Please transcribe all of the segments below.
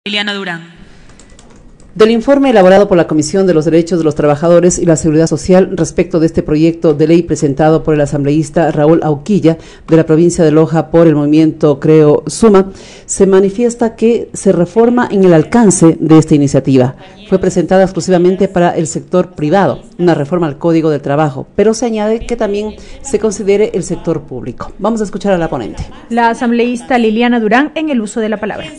Liliana Durán. Del informe elaborado por la Comisión de los Derechos de los Trabajadores y la Seguridad Social respecto de este proyecto de ley presentado por el asambleísta Raúl Auquilla de la provincia de Loja por el movimiento Creo Suma, se manifiesta que se reforma en el alcance de esta iniciativa. Fue presentada exclusivamente para el sector privado, una reforma al Código del Trabajo, pero se añade que también se considere el sector público. Vamos a escuchar a la ponente. La asambleísta Liliana Durán en el uso de la palabra.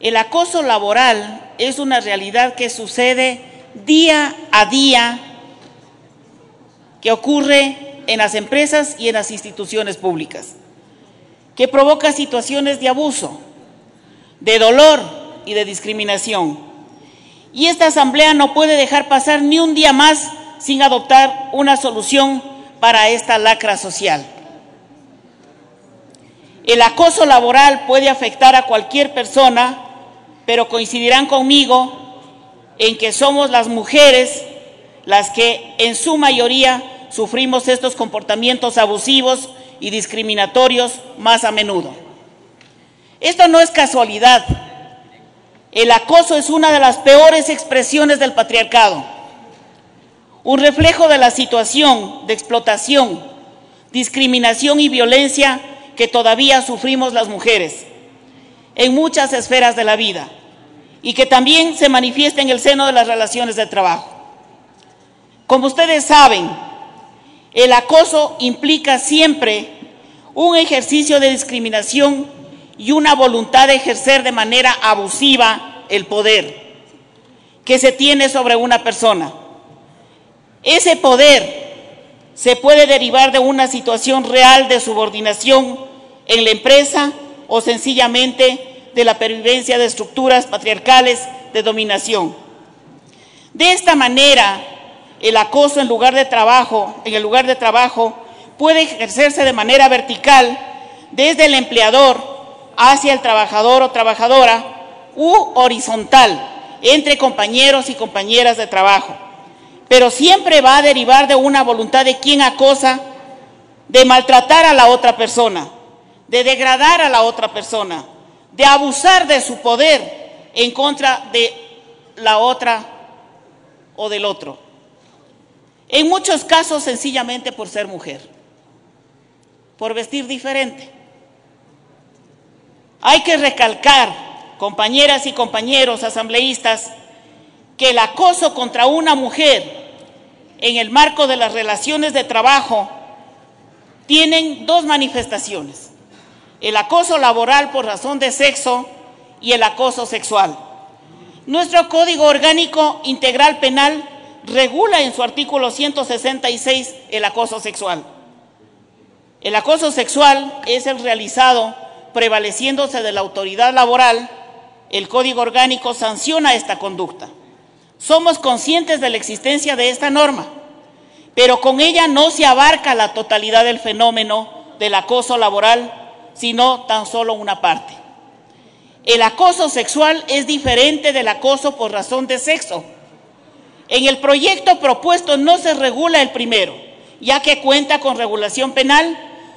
El acoso laboral es una realidad que sucede día a día, que ocurre en las empresas y en las instituciones públicas, que provoca situaciones de abuso, de dolor y de discriminación. Y esta asamblea no puede dejar pasar ni un día más sin adoptar una solución para esta lacra social. El acoso laboral puede afectar a cualquier persona, pero coincidirán conmigo en que somos las mujeres las que en su mayoría sufrimos estos comportamientos abusivos y discriminatorios más a menudo. Esto no es casualidad. El acoso es una de las peores expresiones del patriarcado, un reflejo de la situación de explotación, discriminación y violencia que todavía sufrimos las mujeres en muchas esferas de la vida y que también se manifiesta en el seno de las relaciones de trabajo. Como ustedes saben, el acoso implica siempre un ejercicio de discriminación y una voluntad de ejercer de manera abusiva el poder que se tiene sobre una persona. Ese poder se puede derivar de una situación real de subordinación en la empresa o sencillamente de la pervivencia de estructuras patriarcales de dominación. De esta manera, el acoso en el lugar de trabajo puede ejercerse de manera vertical desde el empleador hacia el trabajador o trabajadora u horizontal entre compañeros y compañeras de trabajo, pero siempre va a derivar de una voluntad de quien acosa de maltratar a la otra persona, de degradar a la otra persona, de abusar de su poder en contra de la otra o del otro. En muchos casos sencillamente por ser mujer, por vestir diferente. Hay que recalcar, compañeras y compañeros asambleístas, que el acoso contra una mujer en el marco de las relaciones de trabajo tienen dos manifestaciones: el acoso laboral por razón de sexo y el acoso sexual. Nuestro Código Orgánico Integral Penal regula en su artículo 166 el acoso sexual. El acoso sexual es el realizado prevaleciéndose de la autoridad laboral. El Código Orgánico sanciona esta conducta. Somos conscientes de la existencia de esta norma, pero con ella no se abarca la totalidad del fenómeno del acoso laboral, sino tan solo una parte. El acoso sexual es diferente del acoso por razón de sexo. En el proyecto propuesto no se regula el primero, ya que cuenta con regulación penal,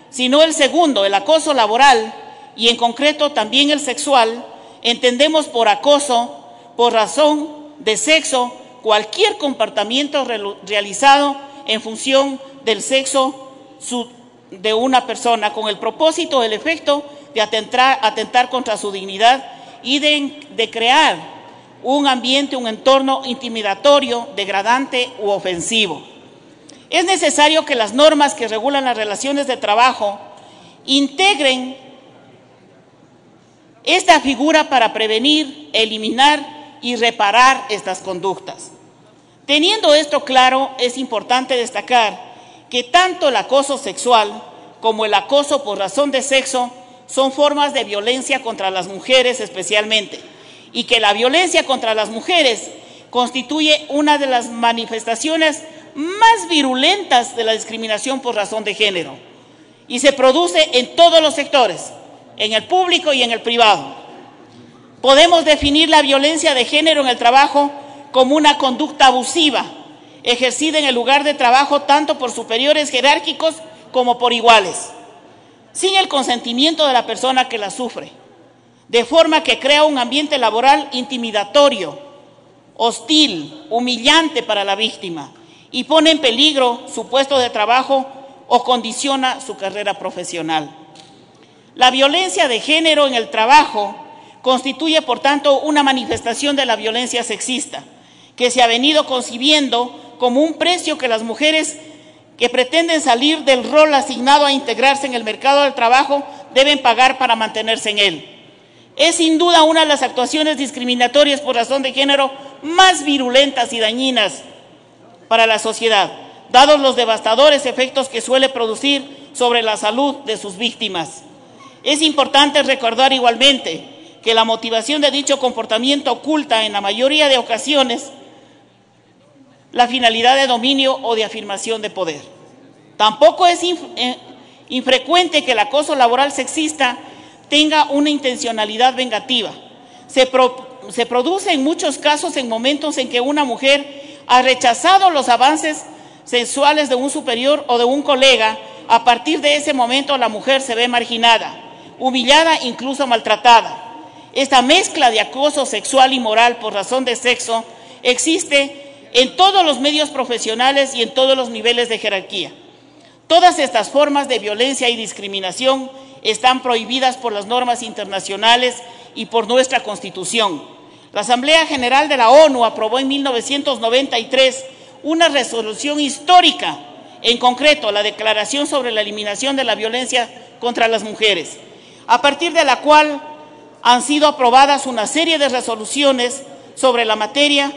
sino el segundo, el acoso laboral, y en concreto también el sexual. Entendemos por acoso por razón de sexo cualquier comportamiento realizado en función del sexo de una persona con el propósito o el efecto de atentar contra su dignidad y de crear un ambiente, un entorno intimidatorio, degradante u ofensivo. Es necesario que las normas que regulan las relaciones de trabajo integren esta figura para prevenir, eliminar y reparar estas conductas. Teniendo esto claro, es importante destacar que tanto el acoso sexual como el acoso por razón de sexo son formas de violencia contra las mujeres especialmente, y que la violencia contra las mujeres constituye una de las manifestaciones más virulentas de la discriminación por razón de género, y se produce en todos los sectores, en el público y en el privado. Podemos definir la violencia de género en el trabajo como una conducta abusiva ejercida en el lugar de trabajo tanto por superiores jerárquicos como por iguales, sin el consentimiento de la persona que la sufre, de forma que crea un ambiente laboral intimidatorio, hostil, humillante para la víctima y pone en peligro su puesto de trabajo o condiciona su carrera profesional. La violencia de género en el trabajo constituye, por tanto, una manifestación de la violencia sexista, que se ha venido concibiendo como un precio que las mujeres que pretenden salir del rol asignado a integrarse en el mercado del trabajo deben pagar para mantenerse en él. Es sin duda una de las actuaciones discriminatorias por razón de género más virulentas y dañinas para la sociedad, dados los devastadores efectos que suele producir sobre la salud de sus víctimas. Es importante recordar igualmente que la motivación de dicho comportamiento oculta en la mayoría de ocasiones la finalidad de dominio o de afirmación de poder. Tampoco es infrecuente que el acoso laboral sexista tenga una intencionalidad vengativa. Se produce en muchos casos en momentos en que una mujer ha rechazado los avances sexuales de un superior o de un colega. A partir de ese momento la mujer se ve marginada, humillada, incluso maltratada. Esta mezcla de acoso sexual y moral por razón de sexo existe en todos los medios profesionales y en todos los niveles de jerarquía. Todas estas formas de violencia y discriminación están prohibidas por las normas internacionales y por nuestra Constitución. La Asamblea General de la ONU aprobó en 1993 una resolución histórica, en concreto la Declaración sobre la Eliminación de la Violencia contra las Mujeres, a partir de la cual han sido aprobadas una serie de resoluciones sobre la materia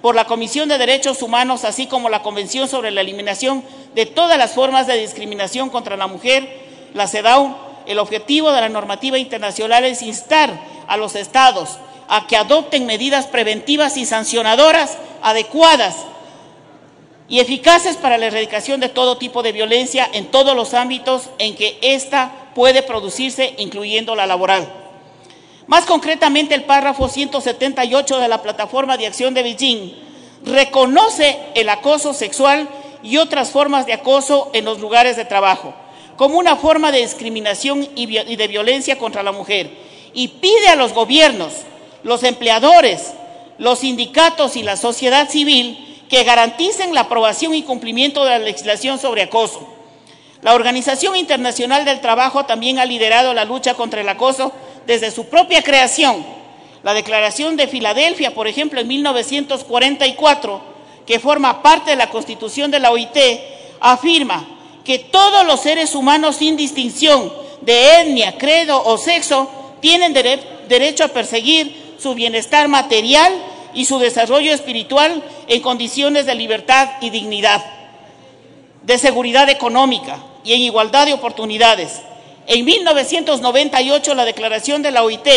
por la Comisión de Derechos Humanos, así como la Convención sobre la Eliminación de todas las formas de discriminación contra la mujer, la CEDAW. El objetivo de la normativa internacional es instar a los estados a que adopten medidas preventivas y sancionadoras adecuadas y eficaces para la erradicación de todo tipo de violencia en todos los ámbitos en que ésta puede producirse, incluyendo la laboral. Más concretamente, el párrafo 178 de la Plataforma de Acción de Beijing reconoce el acoso sexual y otras formas de acoso en los lugares de trabajo como una forma de discriminación y de violencia contra la mujer, y pide a los gobiernos, los empleadores, los sindicatos y la sociedad civil que garanticen la aprobación y cumplimiento de la legislación sobre acoso. La Organización Internacional del Trabajo también ha liderado la lucha contra el acoso desde su propia creación. La Declaración de Filadelfia, por ejemplo, en 1944, que forma parte de la Constitución de la OIT, afirma que todos los seres humanos, sin distinción de etnia, credo o sexo, tienen derecho a perseguir su bienestar material y su desarrollo espiritual en condiciones de libertad y dignidad, de seguridad económica y en igualdad de oportunidades. En 1998, la Declaración de la OIT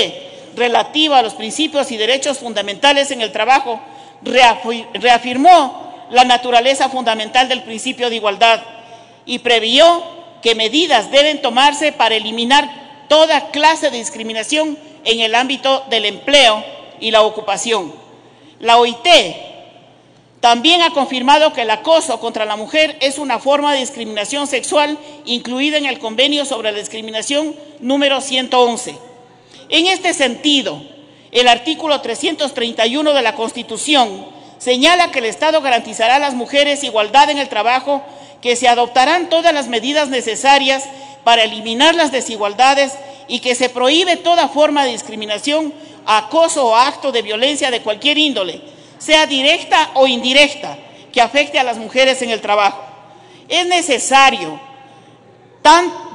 relativa a los principios y derechos fundamentales en el trabajo reafirmó la naturaleza fundamental del principio de igualdad y previó que medidas deben tomarse para eliminar toda clase de discriminación en el ámbito del empleo y la ocupación. La OIT también ha confirmado que el acoso contra la mujer es una forma de discriminación sexual incluida en el Convenio sobre la Discriminación número 111. En este sentido, el artículo 331 de la Constitución señala que el Estado garantizará a las mujeres igualdad en el trabajo, que se adoptarán todas las medidas necesarias para eliminar las desigualdades y que se prohíbe toda forma de discriminación, acoso o acto de violencia de cualquier índole, sea directa o indirecta, que afecte a las mujeres en el trabajo. Es necesario,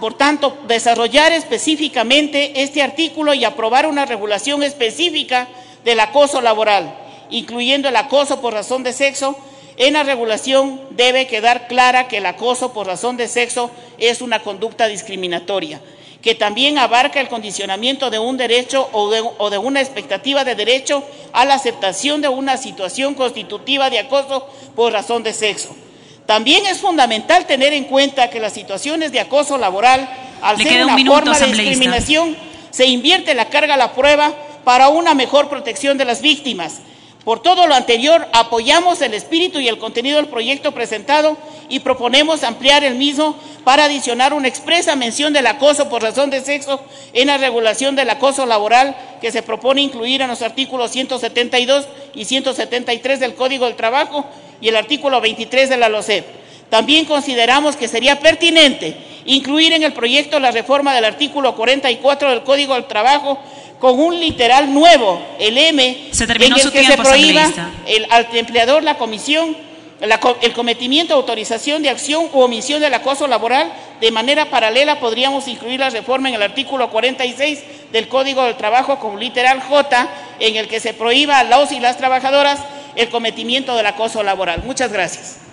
por tanto, desarrollar específicamente este artículo y aprobar una regulación específica del acoso laboral, incluyendo el acoso por razón de sexo. En la regulación debe quedar clara que el acoso por razón de sexo es una conducta discriminatoria, que también abarca el condicionamiento de un derecho o de una expectativa de derecho a la aceptación de una situación constitutiva de acoso por razón de sexo. También es fundamental tener en cuenta que las situaciones de acoso laboral, al ser una forma de discriminación, se invierte la carga a la prueba para una mejor protección de las víctimas, Por todo lo anterior, apoyamos el espíritu y el contenido del proyecto presentado y proponemos ampliar el mismo para adicionar una expresa mención del acoso por razón de sexo en la regulación del acoso laboral que se propone incluir en los artículos 172 y 173 del Código del Trabajo y el artículo 23 de la LOCEP. También consideramos que sería pertinente incluir en el proyecto la reforma del artículo 44 del Código del Trabajo con un literal nuevo, el M, en el que se prohíba al empleador la comisión, el cometimiento, autorización de acción u omisión del acoso laboral. De manera paralela podríamos incluir la reforma en el artículo 46 del Código del Trabajo con un literal J, en el que se prohíba a los y las trabajadoras el cometimiento del acoso laboral. Muchas gracias.